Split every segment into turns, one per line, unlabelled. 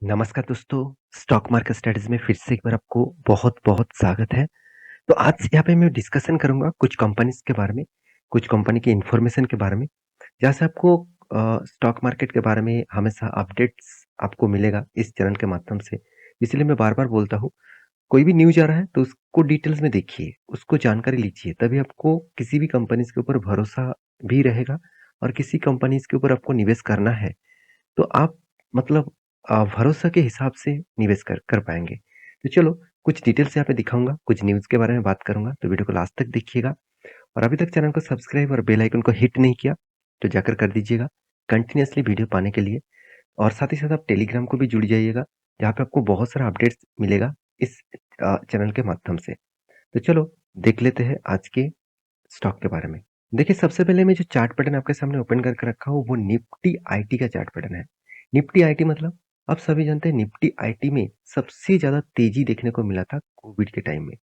नमस्कार दोस्तों, stock market studies में फिर से एक बार आपको बहुत-बहुत स्वागत है। तो आज यहाँ पे मैं डिस्कशन करूँगा कुछ कंपनीज़ के बारे में, कुछ कंपनी की इन्फॉर्मेशन के बारे में, जहाँ से आपको स्टॉक मार्केट के बारे में हमेशा अपडेट्स आपको मिलेगा इस चैनल के माध्यम से। इसलिए मैं बार-बार बोलता हूँ, कोई भी न्यूज़ आ रहा है तो उसको डिटेल्स में देखिए, उसको जानकारी लीजिए, तभी आपको किसी भी कंपनीज़ के ऊपर भरोसा भी रहेगा और किसी कंपनीज़ के ऊपर आपको निवेश करना है तो आप मतलब भरोसा के हिसाब से निवेश कर कर पाएँगे। तो चलो कुछ डिटेल्स यहाँ पे दिखाऊँगा, कुछ न्यूज़ के बारे में बात करूँगा, तो वीडियो को लास्ट तक देखिएगा और अभी तक चैनल को सब्सक्राइब और बेल आइकन को हिट नहीं किया, तो जाकर कर दीजिएगा कंटिन्यूअसली वीडियो पाने के लिए और साथ ही साथ आप टेलीग्राम को भी जुड़ जाइएगा, जहाँ पे आपको बहुत सारा अपडेट्स मिलेगा इस चैनल के माध्यम से। तो चलो देख लेते हैं आज के स्टॉक के बारे में। देखिए सबसे पहले मैं जो चार्ट पैटर्न आपके सामने ओपन करके रखा हूँ वो निफ्टी आईटी का चार्ट पैटर्न है। निफ्टी आईटी मतलब आप सभी जानते हैं निफ्टी आईटी में सबसे ज़्यादा तेज़ी देखने को मिला था कोविड के टाइम में।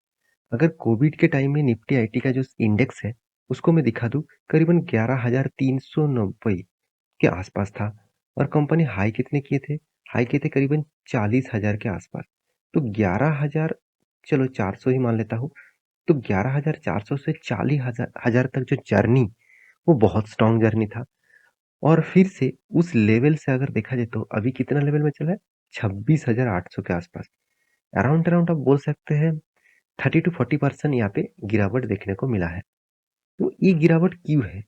अगर कोविड के टाइम में निफ्टी आईटी का जो इंडेक्स है उसको मैं दिखा दूँ करीबन 11,390 के आसपास था और कंपनी हाई कितने किए थे? हाई किए थे करीबन 40,000 के आसपास। तो 11,000 चलो 400 ही मान लेता हूँ। तो 11,400 से 40,000 तक जो जर्नी वो बहुत स्ट्रॉन्ग जर्नी था और फिर से उस लेवल से अगर देखा जाए तो अभी कितना लेवल में चला है 26,800 के आसपास अराउंड अराउंड आप बोल सकते हैं 30 to 40% यहाँ पे गिरावट देखने को मिला है। तो ये गिरावट क्यों है,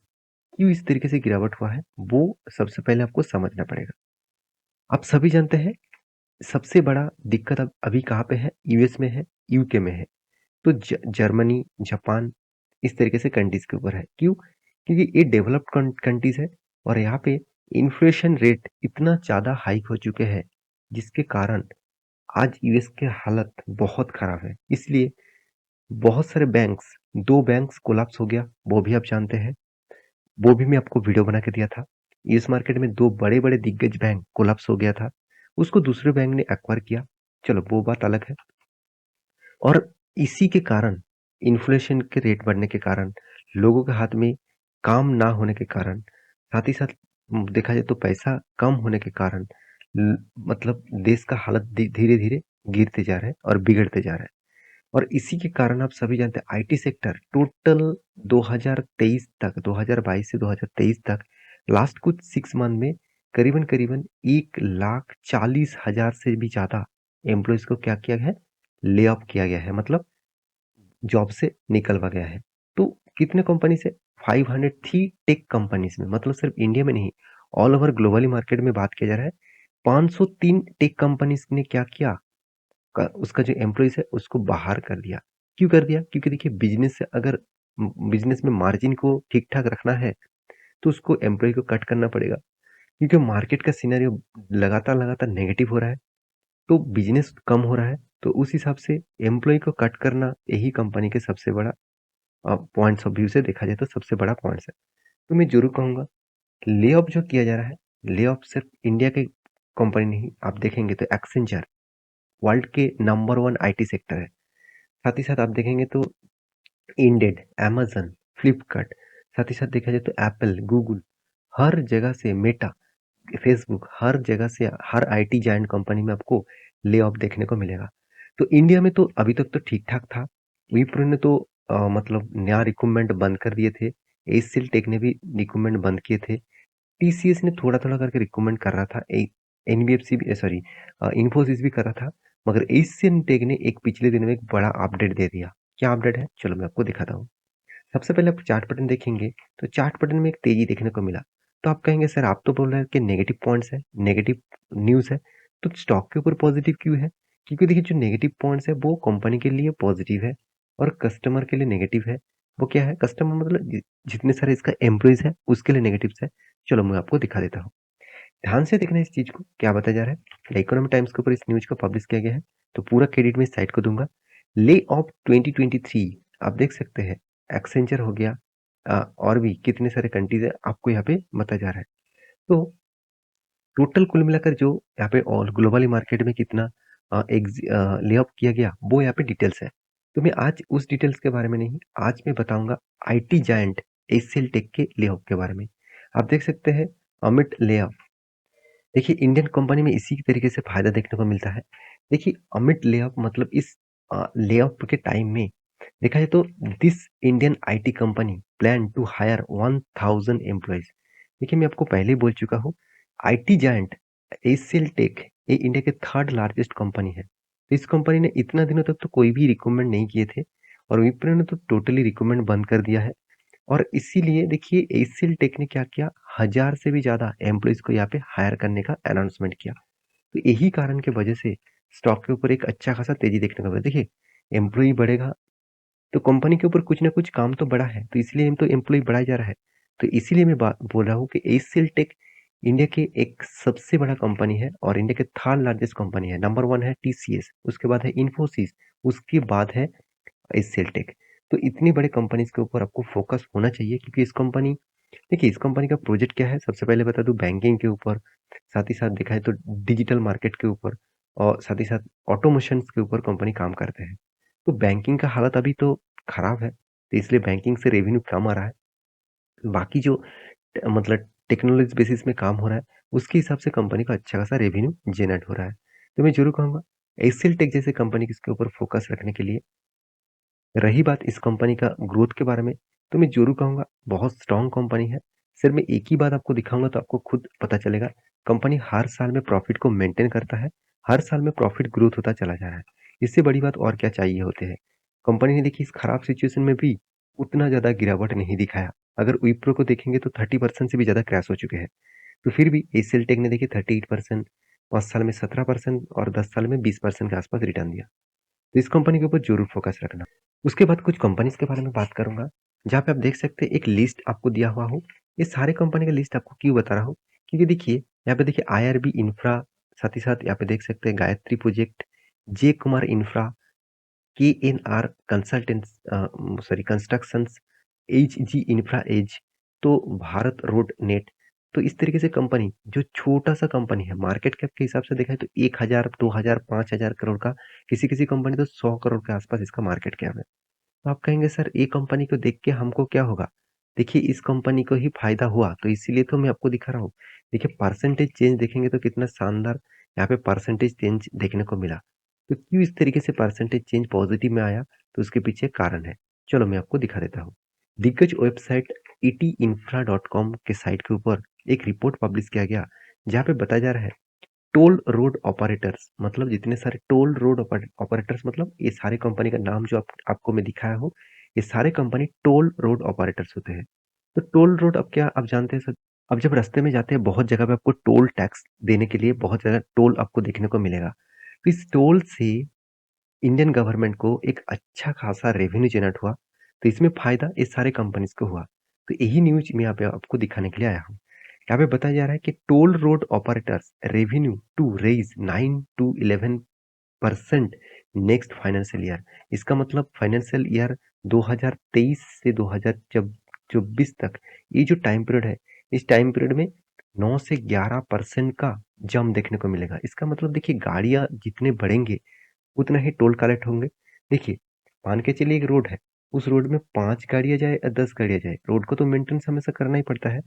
क्यों इस तरीके से गिरावट हुआ है वो सबसे पहले आपको समझना पड़ेगा। आप सभी जानते हैं सबसे बड़ा दिक्कत अब अभी कहाँ पे है, यूएस में है, यूके में है। तो जर्मनी, जापान इस तरीके से कंट्रीज़ के ऊपर है। क्यों? क्योंकि ये डेवलप्ड कंट्रीज़ है और यहाँ पे इन्फ्लेशन रेट इतना ज़्यादा हाइक हो चुके हैं, जिसके कारण आज यूएस की हालत बहुत खराब है। इसलिए बहुत सारे बैंक्स 2 बैंक्स कोलैप्स हो गया, वो भी आप जानते हैं। वो भी मैं आपको वीडियो बना के दिया था। यूएस मार्केट में 2 बड़े-बड़े दिग्गज बैंक कोलैप्स हो गया था। उसको दूसरे बैंक ने एक्वायर किया। चलो वो बात अलग है। और इसी के कारण इन्फ्लेशन के रेट बढ़ने के कारण, लोगों के हाथ में काम ना होने के कारण, साथ ही साथ देखा जाए तो पैसा कम होने के कारण मतलब देश का हालत धीरे-धीरे गिरते जा रहा है और बिगड़ते जा रहा है। और इसी के कारण आप सभी जानते हैं आईटी सेक्टर टोटल 2023 तक 2022 से 2023 तक लास्ट कुछ 6 मंथ में करीबन-करीबन 1,40,000 से भी ज़्यादा एम्प्लॉइज़ को क्या किया गया है? ले ऑफ किया गया है मतलब जॉब से निकलवा गया है। तो कितने कंपनी से? 500 थी टेक कंपनीज़ में मतलब सिर्फ इंडिया में नहीं, ऑल ओवर ग्लोबली मार्केट में बात किया जा रहा है। 503 टेक कंपनीज़ ने क्या किया? उसका जो एम्प्लॉइज़ है उसको बाहर कर दिया। क्यों कर दिया? क्योंकि देखिए बिज़नेस से अगर बिज़नेस में मार्जिन को ठीक-ठाक रखना है, तो उसको एम्प्लॉयी को कट करना पड़ेगा। क्योंकि मार्केट का सिनेरियो लगातार-लगातार नेगेटिव हो रहा है। तो बिज़नेस कम हो रहा है, तो उस हिसाब से एम्प्लॉयी को कट करना यही कंपनी के सबसे बड़ा पॉइंट्स ऑफ व्यू से देखा जाए तो सबसे बड़ा पॉइंट्स है। तो मैं ज़रूर कहूँगा ले-ऑफ जो किया जा रहा है, ले-ऑफ सिर्फ इंडिया के कंपनी नहीं, आप देखेंगे तो एक्सेंचर वर्ल्ड के नंबर 1 आईटी सेक्टर है। साथ ही साथ आप देखेंगे तो इंडेड, अमेज़न, फ्लिपकार्ट, साथ ही साथ देखा जाए तो एप्पल, गूगल, हर जगह से मेटा, फेसबुक, हर जगह से हर आईटी जायंट कंपनी में आपको ले-ऑफ देखने को मिलेगा। तो इंडिया में तो अभी तक तो ठीक-ठाक था। विप्रो ने तो मतलब नया रिक्रूटमेंट बंद कर दिए थे। एचसीएल टेक ने भी रिक्रूटमेंट बंद किए थे। टीसीएस ने थोड़ा-थोड़ा करके रिक्रूटमेंट कर रहा था। एनबीएफसी भी सॉरी इन्फोसिस भी कर रहा था। मगर एशियन टेक ने एक पिछले दिनों में एक बड़ा अपडेट दे दिया। क्या अपडेट है? चलो मैं आपको दिखाता हूँ। सबसे पहले आप चार्ट पैटर्न देखेंगे, तो चार्ट पैटर्न में एक तेज़ी देखने को मिला। तो आप कहेंगे सर आप तो बोल रहे हैं कि नेगेटिव पॉइंट्स है, नेगेटिव न्यूज़ है, तो स्टॉक के ऊपर पॉजिटिव क्यों है? क्योंकि देखिए जो नेगेटिव पॉइंट्स है वो कंपनी के लिए पॉजिटिव है और कस्टमर के लिए नेगेटिव है। वो क्या है? कस्टमर मतलब जितने सारे इसका एम्प्लॉइज़ है उसके लिए नेगेटिव्स है। चलो मैं आपको दिखा देता हूँ। ध्यान से देखना इस चीज़ को, क्या बताया जा रहा है। इकोनॉमिक टाइम्स के ऊपर इस न्यूज़ को पब्लिश किया गया है, तो पूरा क्रेडिट मैं इस साइट को दूँगा। ले ऑफ 2023 आप देख सकते हैं, एक्सेंचर हो गया और भी कितने सारे कंट्रीज़ है, आपको यहाँ पे बताया जा रहा है। तो टोटल कुल मिलाकर जो यहाँ पे ऑल ग्लोबली मार्केट में कितना ले ऑफ किया गया, वो यहाँ पे डिटेल्स है। तो मैं आज उस डिटेल्स के बारे में नहीं, आज मैं बताऊँगा आईटी जायंट एचसीएल टेक के ले ऑफ के बारे में। आप देख सकते हैं अमिट ले ऑफ देखिए, इंडियन कंपनी में इसी तरीके से फ़ायदा देखने को मिलता है। देखिए, अमिट ले-ऑफ मतलब इस ले-ऑफ के टाइम में देखा जाए तो this Indian IT company plan to hire 1000 employees. देखिए, मैं आपको पहले ही बोल चुका हूँ, आईटी जायंट एचसीएल टेक ये इंडिया के थर्ड लार्जेस्ट कंपनी है। तो इस कंपनी ने इतना दिनों तक तो कोई भी रिक्रूटमेंट नहीं किए थे और विप्रो ने तो टोटली रिक्रूटमेंट बंद कर दिया है। और इसीलिए देखिए एचसीएल टेक ने क्या किया, 1000 से भी ज़्यादा एम्प्लॉइज़ को यहाँ पे हायर करने का अनाउंसमेंट किया। तो यही कारण की वजह से स्टॉक के ऊपर एक अच्छा खासा तेज़ी देखने को मिला। देखिए, एम्प्लॉयी बढ़ेगा तो कंपनी के ऊपर कुछ ना कुछ काम तो बढ़ा है, तो इसलिए हम तो एम्प्लॉयी बढ़ाया जा रहा है। तो इसीलिए मैं बात बोल रहा हूँ कि एचसीएल टेक इंडिया के एक सबसे बड़ा कंपनी है और इंडिया के थर्ड लार्जेस्ट कंपनी है। नंबर 1 है टीसीएस, उसके बाद है इन्फोसिस, उसके बाद है एचसीएल टेक। तो इतनी बड़े कंपनीज़ के ऊपर आपको फोकस होना चाहिए क्योंकि इस कंपनी देखिए इस कंपनी का प्रोजेक्ट क्या है सबसे पहले बता दूं बैंकिंग के ऊपर साथ ही साथ देखा है तो डिजिटल मार्केट के ऊपर और साथ ही साथ ऑटोमेशन के ऊपर कंपनी काम करते हैं तो बैंकिंग का हालत अभी तो खराब है तो इसलिए बैंकिंग से रेवेन्यू कम आ रहा है बाकी जो मतलब टेक्नोलॉजी बेसिस में काम हो रहा है उसके हिसाब से कंपनी का अच्छा खासा रेवेन्यू जनरेट हो रहा है तो मैं जरूर कहूंगा एसियल टेक जैसे कंपनी के इसके ऊपर फोकस रखने के लिए रही बात इस कंपनी का ग्रोथ के बारे में, तो मैं ज़रूर कहूँगा बहुत स्ट्रॉन्ग कंपनी है। सिर्फ मैं एक ही बात आपको दिखाऊँगा तो आपको खुद पता चलेगा, कंपनी हर साल में प्रॉफ़िट को मेंटेन करता है, हर साल में प्रॉफ़िट ग्रोथ होता चला जा रहा है। इससे बड़ी बात और क्या चाहिए होते हैं। कंपनी ने देखिए इस खराब सिचुएशन में भी उतना ज़्यादा गिरावट नहीं दिखाया। अगर विप्रो को देखेंगे तो 30% से भी ज़्यादा क्रैश हो चुके हैं। तो फिर भी एशियल टेक ने देखिए 38%, 5 साल में 17% और 10 साल में 20% के आसपास रिटर्न दिया। तो इस कंपनी के ऊपर ज़रूर फ़ोकस रखना। उसके बाद कुछ कंपनीज़ के बारे में बात करूँगा, जहाँ पे आप देख सकते हैं एक लिस्ट आपको दिया हुआ हो। ये सारे कंपनी का लिस्ट आपको क्यों बता रहा हूँ? क्योंकि देखिए, यहाँ पे देखिए आईआरबी इंफ्रा, साथ ही साथ यहाँ पे देख सकते हैं Gayatri project, J Kumar infra, KNR consultants sorry constructions, HG infra edge, तो भारत रोड नेट। तो इस तरीके से कंपनी जो छोटा-सा कंपनी है, मार्केट कैप के हिसाब से देखा जाए तो 1000, 2000, 5000 करोड़ का, किसी-किसी कंपनी तो 100 करोड़ के आसपास इसका मार्केट कैप है। तो आप कहेंगे सर ये कंपनी को देख के हमको क्या होगा? देखिए इस कंपनी को ही फ़ायदा हुआ तो इसीलिए तो मैं आपको दिखा रहा हूँ। देखिए परसेंटेज चेंज देखेंगे तो कितना शानदार यहाँ पे परसेंटेज चेंज देखने को मिला। तो क्यों इस तरीके से परसेंटेज चेंज पॉजिटिव में आया? तो उसके पीछे कारण है। चलो मैं आपको दिखा देता हूँ। दिग्गज वेबसाइट ईटीइंफ्रा.com के साइट के ऊपर एक रिपोर्ट पब्लिश किया गया जहाँ पे बताया जा रहा है टोल रोड ऑपरेटर्स मतलब जितने सारे टोल रोड ऑपरेटर्स मतलब ये सारे कंपनी का नाम जो आपको मैं दिखाया हूँ ये सारे कंपनी टोल रोड ऑपरेटर्स होते हैं तो टोल रोड अब क्या आप जानते हैं सर अब जब रास्ते में जाते हैं बहुत जगह पे आपको टोल टैक्स देने के लिए बहुत ज्यादा टोल आपको देखने को मिलेगा तो इस टोल से इंडियन गवर्नमेंट को एक अच्छा खासा रेवेन्यू जनरेट हुआ तो इसमें फायदा इस सारे कंपनीज को हुआ तो यही न्यूज मैं यहाँ पे आपको दिखाने के लिए आया हूँ यहाँ पे बताया जा रहा है कि toll road operators revenue to raise 9 to 11% next financial year इसका मतलब फाइनेंशियल ईयर 2023 से 2024 तक ये जो टाइम पीरियड है इस टाइम पीरियड में 9 से 11% का जंप देखने को मिलेगा इसका मतलब देखिए गाड़ियां जितने बढ़ेंगे उतना ही टोल कलेक्ट होंगे देखिए मान के चलिए एक रोड है उस रोड में 5 गाड़ियां जाए या 10 गाड़ियां जाए रोड को तो मेंटेनेंस हमेशा करना ही पड़ता है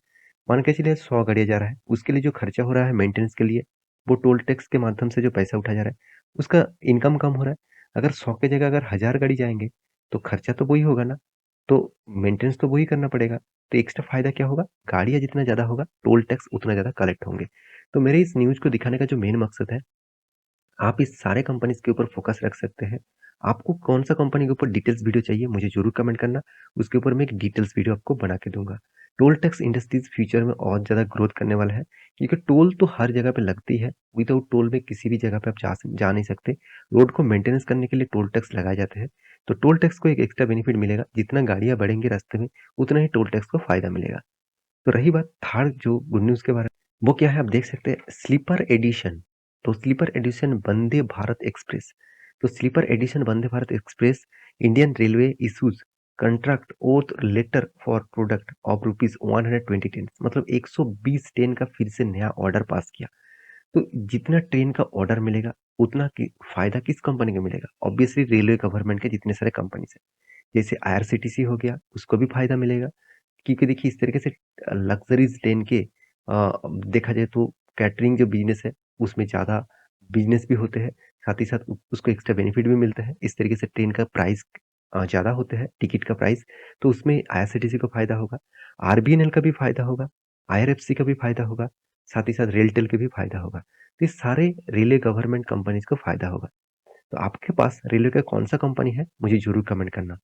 मान के चलिए 100 गाड़ियां जा रहा है उसके लिए जो खर्चा हो रहा है मेंटेनेंस के लिए वो टोल टैक्स के माध्यम से जो पैसा उठाया जा रहा है उसका इनकम कम हो रहा है अगर 100 की जगह अगर 1000 गाड़ी जाएंगे तो खर्चा तो वही होगा ना तो मेंटेनेंस तो वही करना पड़ेगा तो एक्स्ट्रा फायदा क्या होगा गाड़ियां जितना ज्यादा होगा टोल टैक्स उतना ज्यादा कलेक्ट होंगे तो मेरे इस न्यूज को दिखाने का जो मेन मकसद है आप इस सारे कंपनीज के ऊपर फोकस रख सकते हैं आपको कौन सा कंपनी के ऊपर डिटेल्स वीडियो चाहिए मुझे जरूर कमेंट करना उसके ऊपर मैं एक डिटेल्स वीडियो आपको बना के दूंगा टोल टैक्स इंडस्ट्रीज फ्यूचर में और ज़्यादा ग्रोथ करने वाला है क्योंकि टोल तो हर जगह पे लगती है विदाउट टोल में किसी भी जगह पे आप जा नहीं सकते रोड को मेंटेनेंस करने के लिए टोल टैक्स लगाए जाते हैं तो टोल टैक्स को एक एक्स्ट्रा बेनिफिट मिलेगा जितना गाड़ियां बढ़ेंगी रास्ते में उतना ही टोल टैक्स को फायदा मिलेगा तो रही बात थर्ड जो गुड न्यूज़ के बारे में, वो क्या है आप देख सकते हैं स्लीपर एडिशन। तो sleeper edition Vande Bharat express. तो sleeper edition Vande Bharat express Indian railway issues contract oath letter for product of rupees 120 train मतलब 120 ट्रेन का फिर से नया ऑर्डर पास किया तो जितना ट्रेन का ऑर्डर मिलेगा उतना फायदा किस कंपनी को मिलेगा ऑब्वियसली रेलवे गवर्नमेंट के जितने सारे कंपनी है जैसे आईआरसीटीसी हो गया उसको भी फायदा मिलेगा क्योंकि देखिए इस तरीके से लग्जरीज ट्रेन के देखा जाए तो कैटरिंग जो बिज़नेस है, उसमें ज़्यादा बिज़नेस भी होते हैं, साथ ही साथ उ उसको एक्स्ट्रा बेनिफिट भी मिलता है। इस तरीके से ट्रेन का प्राइस ज़्यादा होता है, टिकट का प्राइस, तो उसमें आईआरसीटीसी को फ़ायदा होगा, आरबीएनएल का भी फ़ायदा होगा, आईआरएफसी का भी फ़ायदा होगा, साथ ही साथ रेलटेल का भी फ़ायदा होगा। तो ये सारे रेलवे गवर्नमेंट कंपनीज़ को फ़ायदा होगा। तो आपके पास रेलवे का कौन-सा कंपनी है, मुझे ज़रूर कमेंट करना।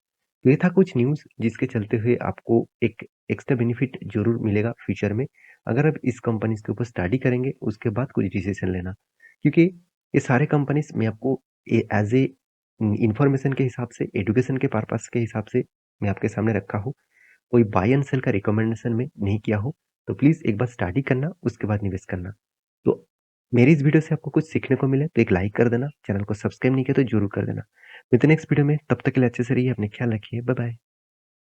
तो ये था कुछ न्यूज़ जिसके चलते हुए आपको एक एक्स्ट्रा बेनिफिट ज़रूर मिलेगा फ्यूचर में, अगर आप इस कंपनीज़ के ऊपर स्टडी करेंगे, उसके बाद कोई डिसीज़न लेना। क्योंकि ये सारे कंपनीज़ मैं आपको एज़ ए इन्फॉर्मेशन के हिसाब से, एजुकेशन के पर्पज़ के हिसाब से मैं आपके सामने रखा हूँ। कोई बाय एंड सेल का रिकमेंडेशन में नहीं किया हूँ, तो प्लीज़ एक बार स्टडी करना, उसके बाद निवेश करना। तो मेरी इस वीडियो से आपको कुछ सीखने को मिले तो एक लाइक कर देना, चैनल को सब्सक्राइब नहीं किया तो ज़रूर कर देना। मिलते हैं नेक्स्ट वीडियो में, तब तक के लिए अच्छे से रहिए, अपना ख्याल रखिए, बाय बाय।